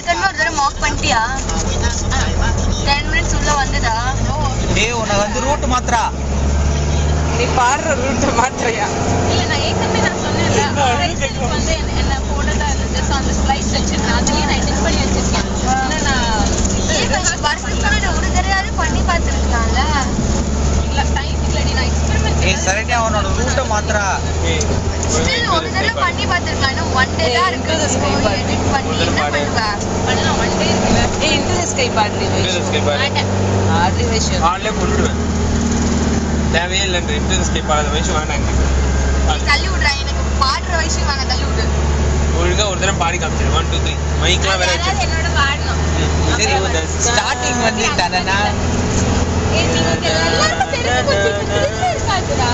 ஏற்கனவே ஒரு தடவை மார்க் பண்ணிட்டியா? 10 minutes உள்ள வந்துதா? டேய் உன்னை வந்து ரூட் மாத்திரா. நீ பாடுற ரூட்டை மாத்திரையா? இல்ல நான் ஏற்கனவே நான் சொன்னேன்ல வந்து என்ன போட்டதா இருந்தது. ஸோ அந்த ஸ்லைஸ் வச்சிருக்கேன். அதுலயே நான் செக் பண்ணி வச்சிருக்கேன். நான் வருஷத்துக்கு ஒரு தடவையாவது பண்ணி பார்த்துருக்கலாம்ல. இல்ல டைம் இல்லடி நான் எக்ஸ்பெரிமெண்ட் ஏய் சரண்யா உன்னோட ரூட்டை மாத்திரா. ஸ்டில் ஒரு தடவை பண்ணி பார்த்துருக்கலாம். ஒன் டே தான் இருக்கு. எடிட் பண்ணி என்ன பண்ணுவ? பண்ணலாம். ஒன் டே இருக்குல்ல. இன்டு தி ஸ்கை பாடுறீ ஆடுறீ வைஷு ஆன்லையே கொண்டுடுவேன். தேவையே இல்லைன்ற இன்டர் ஸ்கேப் ஆகாத வயசு வேணாங்க. நீ தள்ளி விடுறா. எனக்கு பாடுற வயசு வாங்க தள்ளி விடு. ஒழுங்கா ஒரு தடவை பாடி காமிச்சிரு. 1 2 3 மைக்லாம் வேற வச்சு. என்னோட பாடணும். சரி ஸ்டார்டிங் வந்து தனனா நீங்க எல்லாரும் தெரிஞ்சு போச்சு. இருக்காதுடா.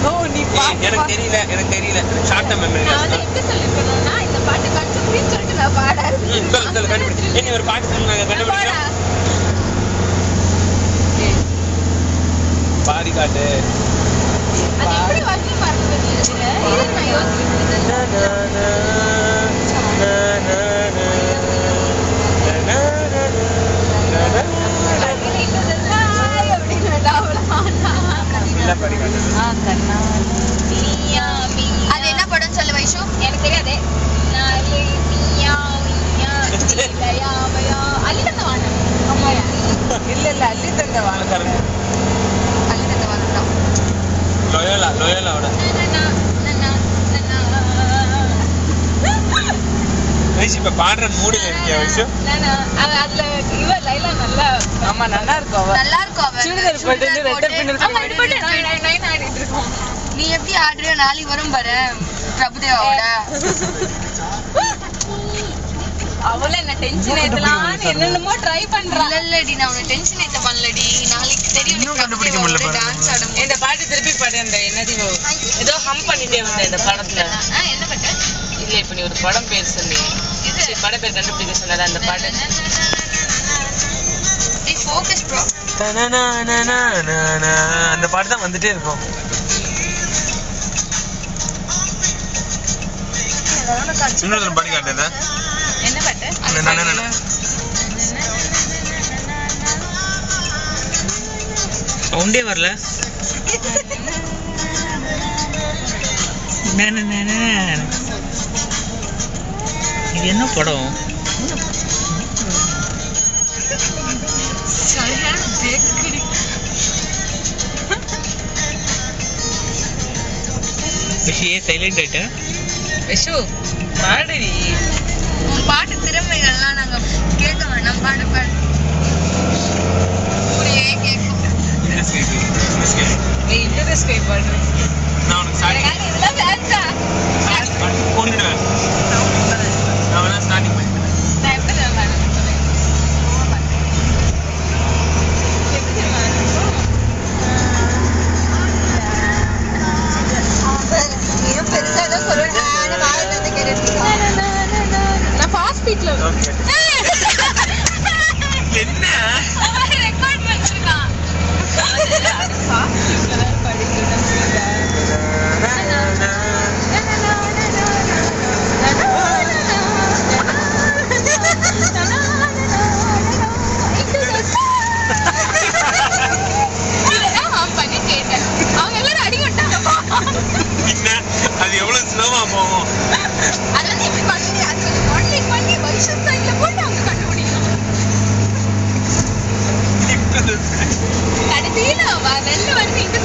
ஓ நீ எனக்கு தெரியல ஷார்ட் டர்ம் மெமரி. நான் வந்து எப்படி சொல்லிருக்கணும்னா இந்த பாட்டு கண்டுபிடின்னு சொல்லிட்டு நான் பாடாது. சொல்ல கண்டுபிடி. என்ன ஒரு பாட்டு சொல்லுங்க கண்டுபிடிக்கிறேன். பாடி காட்டு. அது எப்படி வந்து மறந்து வச்சிருக்கீங்க? இரு நான் யோசிக்கிறேன். இல்ல பாடி காட்டு. கண்ணா அது என்ன படம் சொல்லு வைஷு? எனக்கு தெரியாதே. இல்ல அள்ளி தந்த வாங்க அள்ளி தந்த வாங்கலாம். லோயோலாவோட வயசு இப்ப பாடுற மூடுல இருக்கியா வயசு? அதுல இவ லைலா நல்லா ஆமா நல்லா இருக்கும் அவ நல்லா இருக்கும் அவ. சுடிதார் போட்டு ரெட்ட பின்னல் ஆடிட்டு இருக்கோம். நீ எப்படி ஆடுறியோ நாளைக்கு வரும் பாரு பிரபுதேவாவோட. அவள என்ன டென்ஷன் ஏத்தலாம்னு என்னென்னமோ ட்ரை பண்றா. இல்லடி நான் உன்னை டென்ஷன் ஏத்த பண்ணலடி. நாளைக்கு தெரியும் இன்னும் கண்டுபிடிக்க முடியல பாரு. டான்ஸ் ஆடும். இந்த பாட்டு திருப்பி பாடு. அந்த என்னது ஏதோ ஹம் பண்ணிட்டே வந்த இந்த படத்துல. என்ன பண்ண? இல்ல இப்ப நீ ஒரு படம் பேர் சொன்னி. இது படம் பேர் கண்டுபிடிக்க சொன்னது அந்த பாட்டு. நீ ஃபோக்கஸ் ப்ரோ. அந்த பாட்டு தான் வந்துட்டே இருக்கும். இன்னொரு பாடி காட்டுதா? என்ன பாட்டு? சவுண்டே வரல. இது என்ன படம்? சரியான பிரேக் கிடி. விஷயே சைலண்ட் ஆயிட்ட. விஷு பாடுடி. உன் பாட்டு திறமைகள்லாம் நாங்க கேட்க வேண்டாம். பாடு பாடு. அப்படியே கேட்கும். நீ இன்டு தி ஸ்கை பாடு. நான் உனக்கு ஸ்டார்டிங் இதெல்லாம் வேண்டாம். கொண்டுடுவேன். நான் வேணா ஸ்டார்டிங் பண்ணிடுவேன். நான் எப்படி தெரியுமா நீயும் பெருசா ஏதோ சொல்லுவேன். நானும் வாயில இருந்து கேட்டுட்டு நான் ஃபாஸ்ட் ஸ்பீட்ல ஓகே. என்ன? ரெக்கார்ட் பண்ணிருக்கான். ஃபாஸ்ட் ஸ்பீட்ல படிக்கிறேன். பண்ணி கேட்டேன். அவங்க எல்லாரும் அடி விட்டாங்க. அது எவ்வளவு ஸ்லோவா போகும். அது வந்து இப்படி பண்ணி அது மாடலிங் பண்ணி வைஷு சைட்ல போட்டு அவங்க கண்டுபிடிக்கணும். கடைசியில வெளில வந்து இந்த